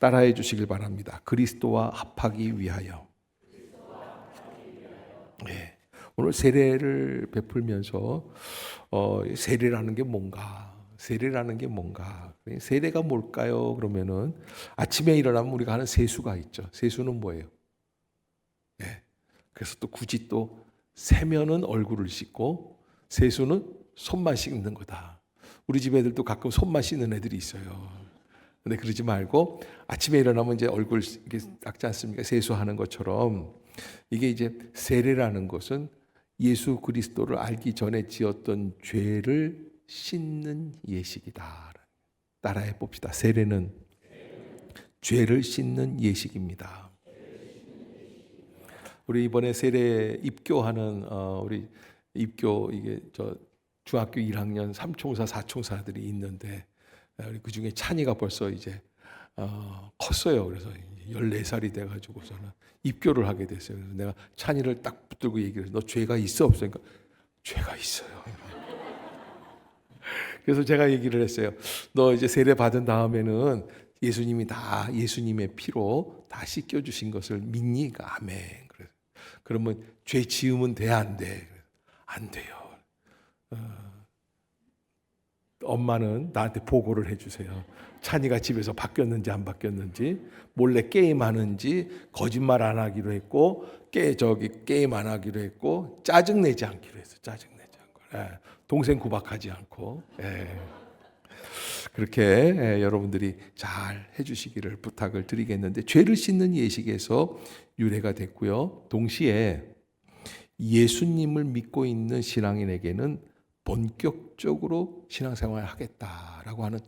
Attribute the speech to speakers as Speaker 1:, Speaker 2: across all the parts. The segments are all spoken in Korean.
Speaker 1: 따라해 주시길 바랍니다. 그리스도와 합하기 위하여. 네. 오늘 세례를 베풀면서 세례라는 게 뭔가? 세례라는 게 뭔가? 세례가 뭘까요? 그러면은 아침에 일어나면 우리가 하는 세수가 있죠. 세수는 뭐예요? 네. 그래서 또 굳이 또 세면은 얼굴을 씻고 세수는 손만 씻는 거다. 우리 집 애들도 가끔 손만 씻는 애들이 있어요. 근데 그러지 말고 아침에 일어나면 이제 얼굴 이렇게 닦지 않습니까? 세수하는 것처럼 이게 이제 세례라는 것은 예수 그리스도를 알기 전에 지었던 죄를 씻는 예식이다. 따라해 봅시다. 세례는 죄를 씻는 예식입니다. 우리 이번에 세례 입교하는 우리 입교 이게 저 중학교 1학년 3총사 4총사들이 있는데 우리 그 중에 찬이가 벌써 이제 컸어요. 그래서 14살이 돼가지고서는 입교를 하게 됐어요. 그래서 내가 찬이를 딱 붙들고 얘기를 해서 너 죄가 있어 없어? 그러니까 죄가 있어요. 그래서 제가 얘기를 했어요. 너 이제 세례 받은 다음에는 예수님이 다 예수님의 피로 다 씻겨주신 것을 믿니? 아멘. 그러면 죄 지으면 돼, 안 돼? 안 돼요. 엄마는 나한테 보고를 해주세요. 찬이가 집에서 바뀌었는지 안 바뀌었는지, 몰래 게임하는지, 거짓말 안 하기로 했고, 게임 안 하기로 했고, 짜증 내지 않기로 했어. 짜증 내지 않고, 동생 구박하지 않고, 그렇게 여러분들이 잘 해주시기를 부탁을 드리겠는데, 죄를 씻는 예식에서 유래가 됐고요. 동시에 예수님을 믿고 있는 신앙인에게는 본격적으로 신앙생활을 하겠다라고 하는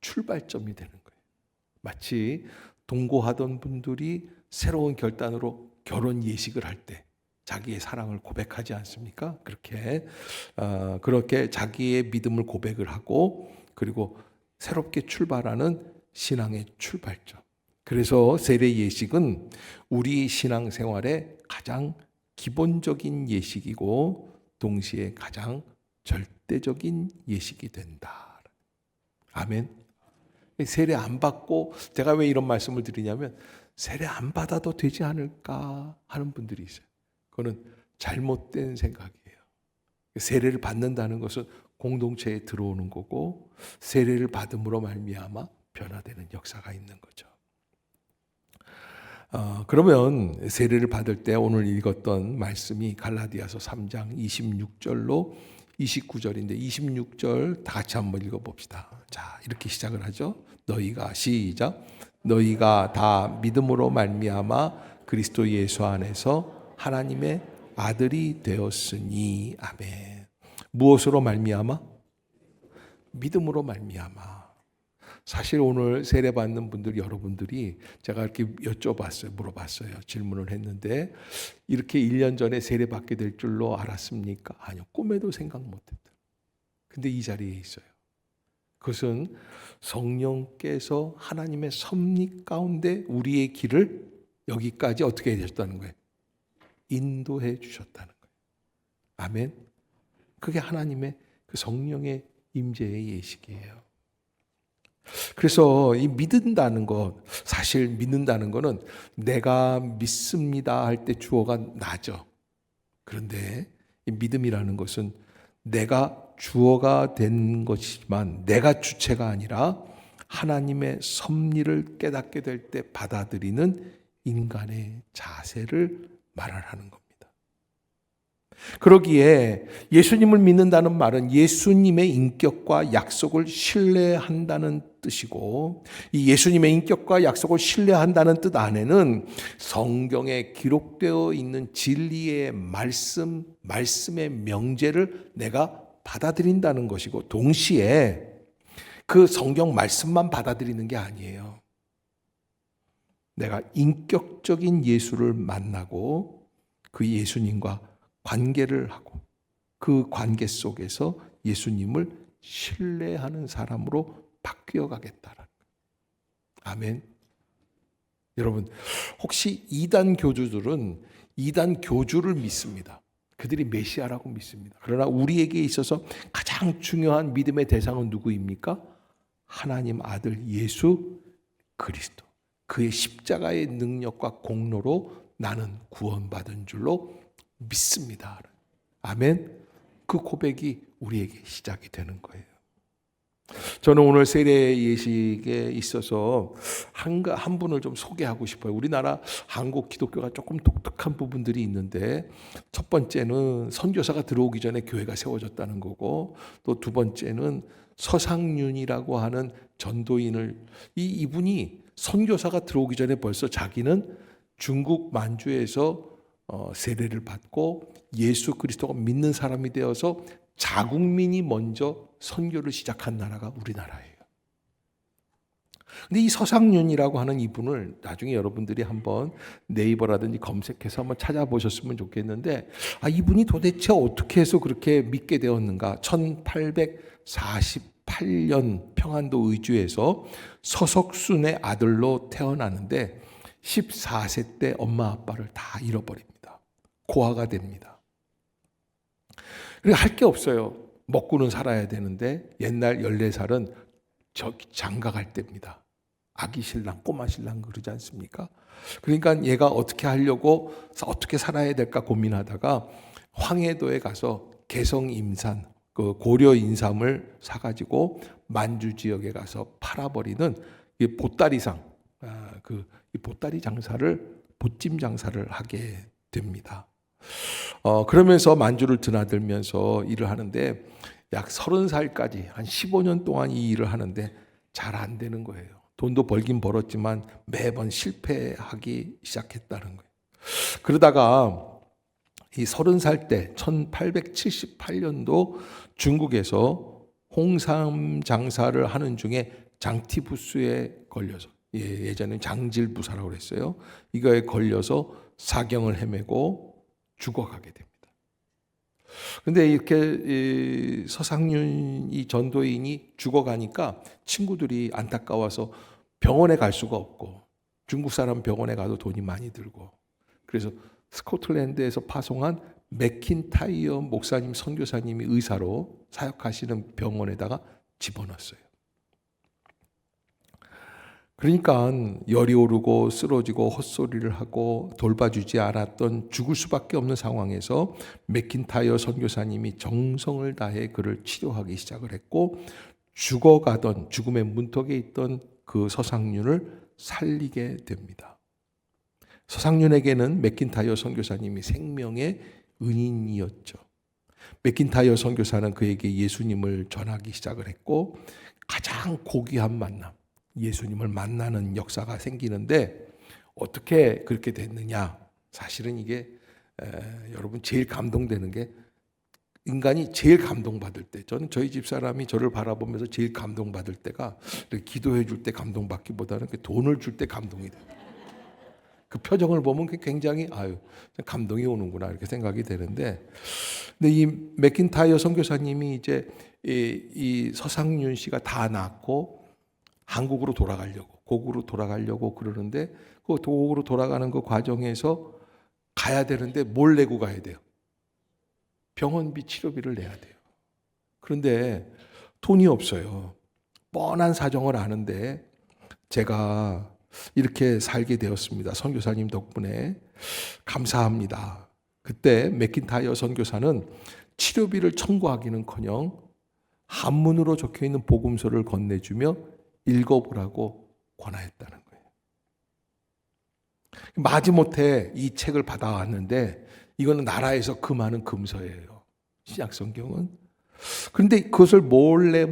Speaker 1: 출발점이 되는 거예요. 마치 동거하던 분들이 새로운 결단으로 결혼 예식을 할 때 자기의 사랑을 고백하지 않습니까? 그렇게 자기의 믿음을 고백을 하고 그리고 새롭게 출발하는 신앙의 출발점. 그래서 세례 예식은 우리 신앙생활의 가장 기본적인 예식이고 동시에 가장 절대적인 예식이 된다. 아멘. 세례 안 받고 제가 왜 이런 말씀을 드리냐면 세례 안 받아도 되지 않을까 하는 분들이 있어요. 그거는 잘못된 생각이에요. 세례를 받는다는 것은 공동체에 들어오는 거고 세례를 받음으로 말미암아 변화되는 역사가 있는 거죠. 그러면 세례를 받을 때 오늘 읽었던 말씀이 갈라디아서 3장 26절로 29절인데 26절 다 같이 한번 읽어봅시다. 자, 이렇게 시작을 하죠. 시작. 너희가 다 믿음으로 말미암아 그리스도 예수 안에서 하나님의 아들이 되었으니 아멘. 무엇으로 말미암아? 믿음으로 말미암아. 사실 오늘 세례 받는 분들 여러분들이 제가 이렇게 물어봤어요. 질문을 했는데 이렇게 1년 전에 세례 받게 될 줄로 알았습니까? 아니요. 꿈에도 생각 못했다. 근데 이 자리에 있어요. 그것은 성령께서 하나님의 섭리 가운데 우리의 길을 여기까지 어떻게 해주셨다는 거예요? 인도해 주셨다는 거예요. 아멘. 그게 하나님의 그 성령의 임재의 예식이에요. 그래서 이 믿는다는 것, 사실 믿는다는 것은 내가 믿습니다 할 때 주어가 나죠. 그런데 이 믿음이라는 것은 내가 주어가 된 것이지만 내가 주체가 아니라 하나님의 섭리를 깨닫게 될 때 받아들이는 인간의 자세를 말하는 겁니다. 그러기에 예수님을 믿는다는 말은 예수님의 인격과 약속을 신뢰한다는 뜻이고 이 예수님의 인격과 약속을 신뢰한다는 뜻 안에는 성경에 기록되어 있는 진리의 말씀의 명제를 내가 받아들인다는 것이고 동시에 그 성경 말씀만 받아들이는 게 아니에요. 내가 인격적인 예수를 만나고 그 예수님과 관계를 하고 그 관계 속에서 예수님을 신뢰하는 사람으로 바뀌어 가겠다라는 거예요. 아멘. 여러분, 혹시 이단 교주들은 이단 교주를 믿습니다. 그들이 메시아라고 믿습니다. 그러나 우리에게 있어서 가장 중요한 믿음의 대상은 누구입니까? 하나님 아들 예수 그리스도. 그의 십자가의 능력과 공로로 나는 구원받은 줄로 믿습니다. 아멘. 그 고백이 우리에게 시작이 되는 거예요. 저는 오늘 세례 예식에 있어서 한 분을 좀 소개하고 싶어요. 우리나라 한국 기독교가 조금 독특한 부분들이 있는데, 첫 번째는 선교사가 들어오기 전에 교회가 세워졌다는 거고, 또 두 번째는 서상윤이라고 하는 전도인을, 이분이 선교사가 들어오기 전에 벌써 자기는 중국 만주에서 세례를 받고 예수 그리스도가 믿는 사람이 되어서 자국민이 먼저 선교를 시작한 나라가 우리나라예요. 근데 이 서상윤이라고 하는 이분을 나중에 여러분들이 한번 네이버라든지 검색해서 한번 찾아보셨으면 좋겠는데, 이분이 도대체 어떻게 해서 그렇게 믿게 되었는가? 1848년 평안도 의주에서 서석순의 아들로 태어나는데 14세 때 엄마 아빠를 다 잃어버립니다. 고아가 됩니다. 그리고 할 게 없어요. 먹고는 살아야 되는데 옛날 14살은 장가 갈 때입니다. 아기 신랑, 꼬마 신랑 그러지 않습니까? 그러니까 얘가 어떻게 하려고, 어떻게 살아야 될까 고민하다가 황해도에 가서 개성임산, 그 고려 인삼을 사가지고 만주 지역에 가서 팔아버리는 이 보따리상, 이 보따리 장사를, 보찜 장사를 하게 됩니다. 그러면서 만주를 드나들면서 일을 하는데 약 30살까지 한 15년 동안 이 일을 하는데 잘 안 되는 거예요. 돈도 벌긴 벌었지만 매번 실패하기 시작했다는 거예요. 그러다가 이 30살 때 1878년도 중국에서 홍삼 장사를 하는 중에 장티부스에 걸려서, 예전에는 장질부사라고 그랬어요. 이거에 걸려서 사경을 헤매고 죽어가게 됩니다. 그런데 이렇게 서상윤 이 전도인이 죽어가니까 친구들이 안타까워서 병원에 갈 수가 없고, 중국 사람 병원에 가도 돈이 많이 들고, 그래서 스코틀랜드에서 파송한 맥킨타이어 목사님 선교사님이 의사로 사역하시는 병원에다가 집어넣었어요. 그러니까 열이 오르고 쓰러지고 헛소리를 하고 돌봐주지 않았던 죽을 수밖에 없는 상황에서 맥킨타이어 선교사님이 정성을 다해 그를 치료하기 시작을 했고, 죽어가던, 죽음의 문턱에 있던 그 서상윤을 살리게 됩니다. 서상윤에게는 맥킨타이어 선교사님이 생명의 은인이었죠. 맥킨타이어 선교사는 그에게 예수님을 전하기 시작을 했고, 가장 고귀한 만남, 예수님을 만나는 역사가 생기는데, 어떻게 그렇게 됐느냐? 사실은 이게 여러분 제일 감동되는 게, 인간이 제일 감동받을 때, 저는 저희 집사람이 저를 바라보면서 제일 감동받을 때가 기도해 줄 때 감동받기보다는 돈을 줄 때 감동이 돼요. 그 표정을 보면 굉장히 감동이 오는구나 이렇게 생각이 되는데, 근데 이 맥킨타이어 선교사님이 이제 이 서상윤 씨가 다 낳고 한국으로 돌아가려고, 고국으로 돌아가려고 그러는데, 그 고국으로 돌아가는 그 과정에서 가야 되는데 뭘 내고 가야 돼요? 병원비, 치료비를 내야 돼요. 그런데 돈이 없어요. 뻔한 사정을 아는데 제가 이렇게 살게 되었습니다. 선교사님 덕분에 감사합니다. 그때 맥킨타이어 선교사는 치료비를 청구하기는커녕 한문으로 적혀있는 복음서를 건네주며 읽어보라고 권하였다는 거예요. 마지못해 이 책을 받아왔는데 이거는 나라에서 금하는 금서예요. 신약성경은. 그런데 그것을 몰래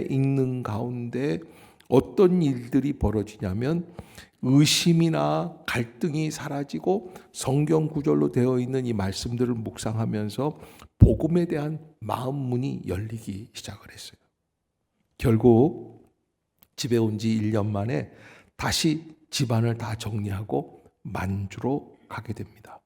Speaker 1: 읽는 가운데 어떤 일들이 벌어지냐면, 의심이나 갈등이 사라지고 성경 구절로 되어 있는 이 말씀들을 묵상하면서 복음에 대한 마음 문이 열리기 시작을 했어요. 결국 집에 온 지 1년 만에 다시 집안을 다 정리하고 만주로 가게 됩니다.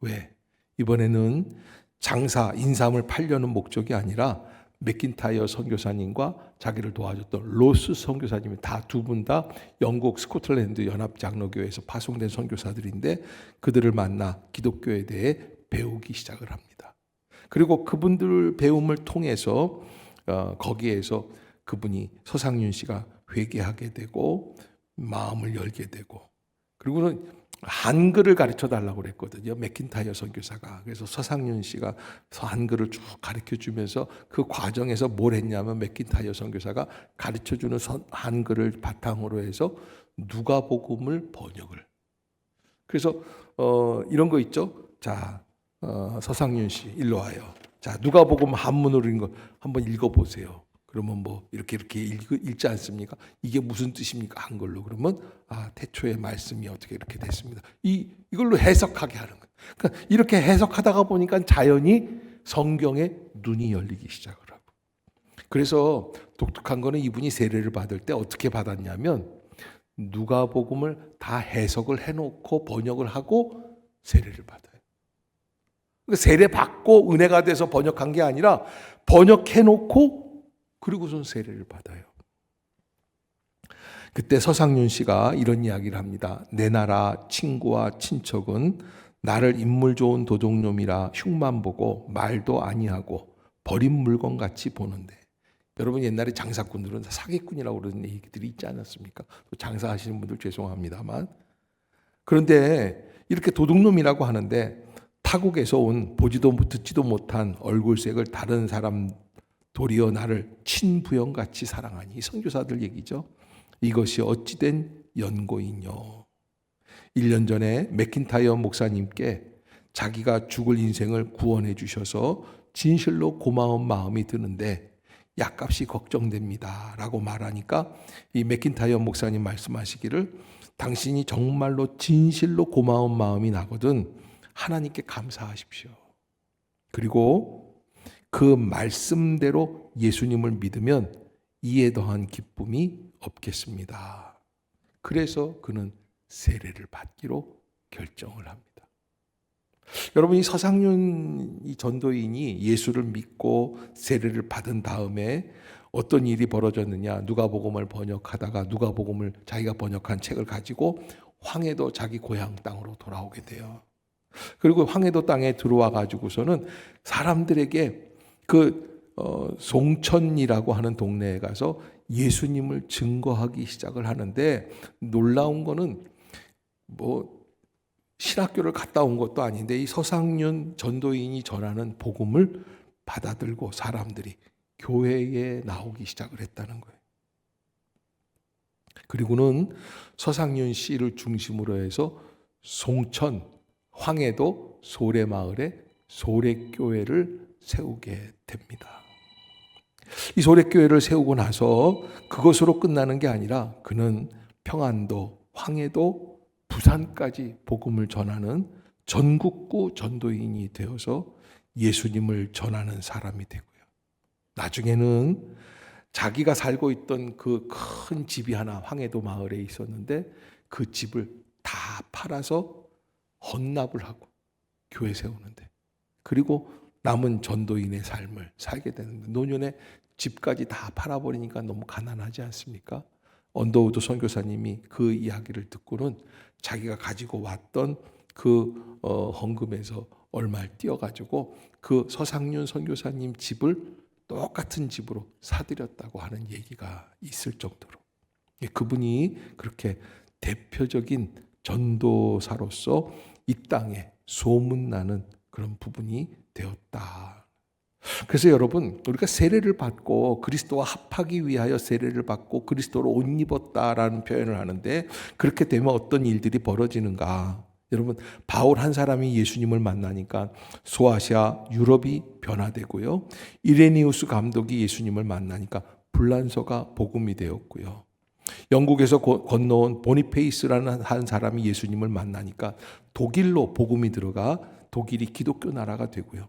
Speaker 1: 왜? 이번에는 장사, 인삼을 팔려는 목적이 아니라 맥킨타이어 선교사님과 자기를 도와줬던 로스 선교사님이 두 분 다 영국 스코틀랜드 연합장로교회에서 파송된 선교사들인데, 그들을 만나 기독교에 대해 배우기 시작을 합니다. 그리고 그분들 배움을 통해서 거기에서 그분이 서상윤 씨가 회개하게 되고 마음을 열게 되고, 그리고는 한글을 가르쳐 달라고 그랬거든요. 맥킨타이어 선교사가. 그래서 서상윤 씨가 한글을 쭉 가르쳐 주면서 그 과정에서 뭘 했냐면 맥킨타이어 선교사가 가르쳐 주는 한글을 바탕으로 해서 누가복음을 번역을. 그래서 이런 거 있죠. 자, 서상윤 씨 일로 와요. 자, 누가복음 한문으로 읽은 거 한번 읽어보세요. 그러면 뭐 이렇게 읽지 않습니까? 이게 무슨 뜻입니까? 한글로. 그러면 태초의 말씀이 어떻게 이렇게 됐습니다. 이걸로 해석하게 하는 거예요. 그러니까 이렇게 해석하다가 보니까 자연히 성경에 눈이 열리기 시작을 하고. 그래서 독특한 거는 이분이 세례를 받을 때 어떻게 받았냐면 누가복음을 다 해석을 해놓고 번역을 하고 세례를 받아요. 그러니까 세례 받고 은혜가 돼서 번역한 게 아니라 번역해놓고 그리고선 세례를 받아요. 그때 서상윤 씨가 이런 이야기를 합니다. 내 나라 친구와 친척은 나를 인물 좋은 도둑놈이라 흉만 보고 말도 아니하고 버린 물건같이 보는데, 여러분 옛날에 장사꾼들은 사기꾼이라고 그러는 얘기들이 있지 않았습니까? 또 장사하시는 분들 죄송합니다만. 그런데 이렇게 도둑놈이라고 하는데 타국에서 온 보지도 듣지도 못한 얼굴색을 다른 사람 도리어 나를 친부형같이 사랑하니, 이 선교사들 얘기죠. 이것이 어찌된 연고이뇨. 1년 전에 맥킨타이어 목사님께 자기가 죽을 인생을 구원해 주셔서 진실로 고마운 마음이 드는데 약값이 걱정됩니다 라고 말하니까 이 맥킨타이어 목사님 말씀하시기를, 당신이 정말로 진실로 고마운 마음이 나거든 하나님께 감사하십시오. 그리고 그 말씀대로 예수님을 믿으면 이에 더한 기쁨이 없겠습니다. 그래서 그는 세례를 받기로 결정을 합니다. 여러분, 이 서상윤 이 전도인이 예수를 믿고 세례를 받은 다음에 어떤 일이 벌어졌느냐? 누가복음을 번역하다가 누가복음을 자기가 번역한 책을 가지고 황해도 자기 고향 땅으로 돌아오게 돼요. 그리고 황해도 땅에 들어와 가지고서는 사람들에게 송천이라고 하는 동네에 가서 예수님을 증거하기 시작을 하는데, 놀라운 거는 뭐 신학교를 갔다 온 것도 아닌데 이 서상윤 전도인이 전하는 복음을 받아들고 사람들이 교회에 나오기 시작을 했다는 거예요. 그리고는 서상윤 씨를 중심으로 해서 송천, 황해도 소래마을에 소래교회를 세우게 됩니다. 이 소래교회를 세우고 나서 그것으로 끝나는 게 아니라 그는 평안도, 황해도, 부산까지 복음을 전하는 전국구 전도인이 되어서 예수님을 전하는 사람이 되고요. 나중에는 자기가 살고 있던 그 큰 집이 하나 황해도 마을에 있었는데 그 집을 다 팔아서 헌납을 하고 교회 세우는데, 그리고 남은 전도인의 삶을 살게 되는데, 노년에 집까지 다 팔아버리니까 너무 가난하지 않습니까? 언더우드 선교사님이 그 이야기를 듣고는 자기가 가지고 왔던 그 헌금에서 얼마를 띄어가지고 그 서상윤 선교사님 집을 똑같은 집으로 사들였다고 하는 얘기가 있을 정도로, 그분이 그렇게 대표적인 전도사로서 이 땅에 소문나는 그런 부분이 되었다. 그래서 여러분, 우리가 세례를 받고 그리스도와 합하기 위하여 세례를 받고 그리스도로 옷 입었다라는 표현을 하는데, 그렇게 되면 어떤 일들이 벌어지는가? 여러분, 바울 한 사람이 예수님을 만나니까 소아시아 유럽이 변화되고요, 이레니우스 감독이 예수님을 만나니까 불란서가 복음이 되었고요, 영국에서 건너온 보니페이스라는 한 사람이 예수님을 만나니까 독일로 복음이 들어가 독일이 기독교 나라가 되고요,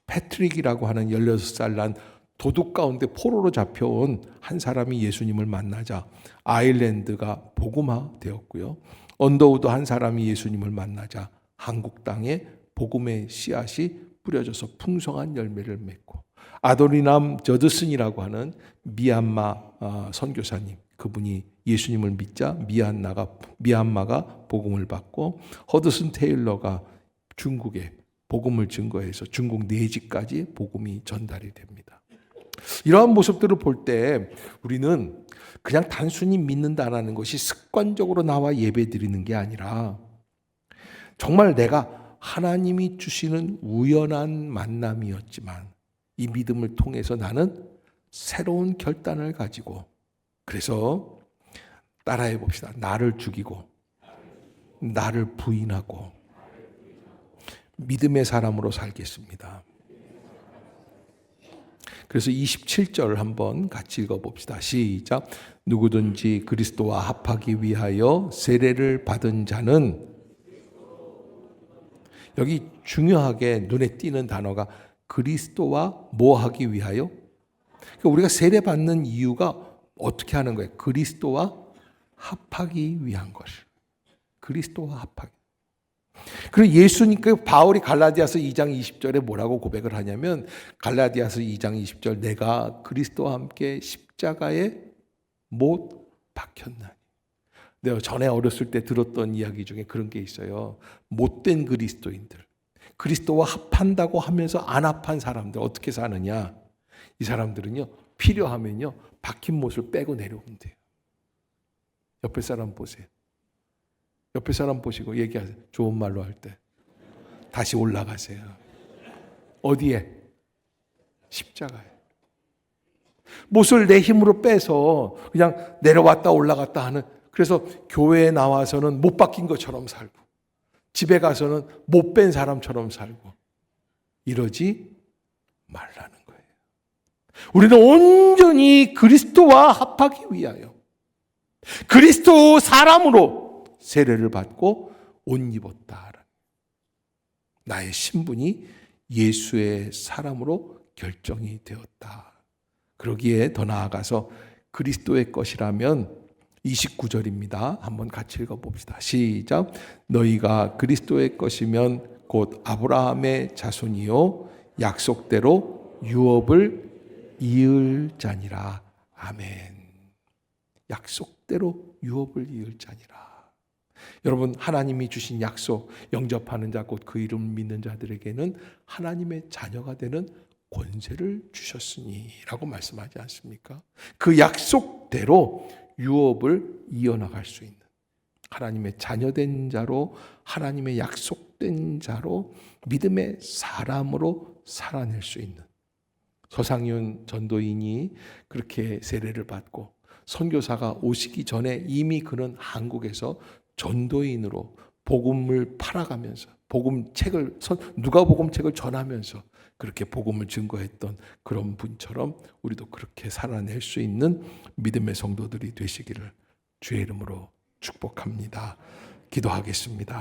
Speaker 1: 패트릭이라고 하는 16살 난 도둑 가운데 포로로 잡혀온 한 사람이 예수님을 만나자 아일랜드가 복음화 되었고요, 언더우드 한 사람이 예수님을 만나자 한국 땅에 복음의 씨앗이 뿌려져서 풍성한 열매를 맺고, 아도리남 저드슨이라고 하는 미얀마 선교사님, 그분이 예수님을 믿자 미얀마가 복음을 받고, 허드슨 테일러가 중국에 복음을 증거해서 중국 내지까지 복음이 전달이 됩니다. 이러한 모습들을 볼 때 우리는 그냥 단순히 믿는다라는 것이 습관적으로 나와 예배드리는 게 아니라 정말 내가 하나님이 주시는 우연한 만남이었지만 이 믿음을 통해서 나는 새로운 결단을 가지고, 그래서 따라해 봅시다. 나를 죽이고 나를 부인하고 믿음의 사람으로 살겠습니다. 그래서 27절 한번 같이 읽어봅시다. 시작. 누구든지 그리스도와 합하기 위하여 세례를 받은 자는, 여기 중요하게 눈에 띄는 단어가 그리스도와 뭐 하기 위하여? 그러니까 우리가 세례 받는 이유가 어떻게 하는 거예요? 그리스도와 합하기 위한 것을. 그리스도와 합하기. 그리고 예수님께 바울이 갈라디아서 2장 20절에 뭐라고 고백을 하냐면, 갈라디아서 2장 20절, 내가 그리스도와 함께 십자가에 못 박혔나니. 내가 전에 어렸을 때 들었던 이야기 중에 그런 게 있어요. 못된 그리스도인들, 그리스도와 합한다고 하면서 안 합한 사람들 어떻게 사느냐. 이 사람들은요, 필요하면요 박힌 못을 빼고 내려오면 돼요. 옆에 사람 보세요. 옆에 사람 보시고 얘기하세요. 좋은 말로 할 때 다시 올라가세요. 어디에? 십자가에. 못을 내 힘으로 빼서 그냥 내려왔다 올라갔다 하는, 그래서 교회에 나와서는 못 박힌 것처럼 살고 집에 가서는 못 뺀 사람처럼 살고, 이러지 말라는 거예요. 우리는 온전히 그리스도와 합하기 위하여 그리스도 사람으로 세례를 받고 옷 입었다. 나의 신분이 예수의 사람으로 결정이 되었다. 그러기에 더 나아가서 그리스도의 것이라면 29절입니다. 한번 같이 읽어봅시다. 시작. 너희가 그리스도의 것이면 곧 아브라함의 자손이요 약속대로 유업을 이을 자니라. 아멘. 약속대로 유업을 이을 자니라. 여러분, 하나님이 주신 약속, 영접하는 자 곧 그 이름 믿는 자들에게는 하나님의 자녀가 되는 권세를 주셨으니 라고 말씀하지 않습니까? 그 약속대로 유업을 이어나갈 수 있는, 하나님의 자녀된 자로, 하나님의 약속된 자로, 믿음의 사람으로 살아낼 수 있는, 서상윤 전도인이 그렇게 세례를 받고 선교사가 오시기 전에 이미 그는 한국에서 전도인으로 복음을 팔아가면서 복음책을, 누가복음책을 전하면서 그렇게 복음을 증거했던 그런 분처럼 우리도 그렇게 살아낼 수 있는 믿음의 성도들이 되시기를 주의 이름으로 축복합니다. 기도하겠습니다.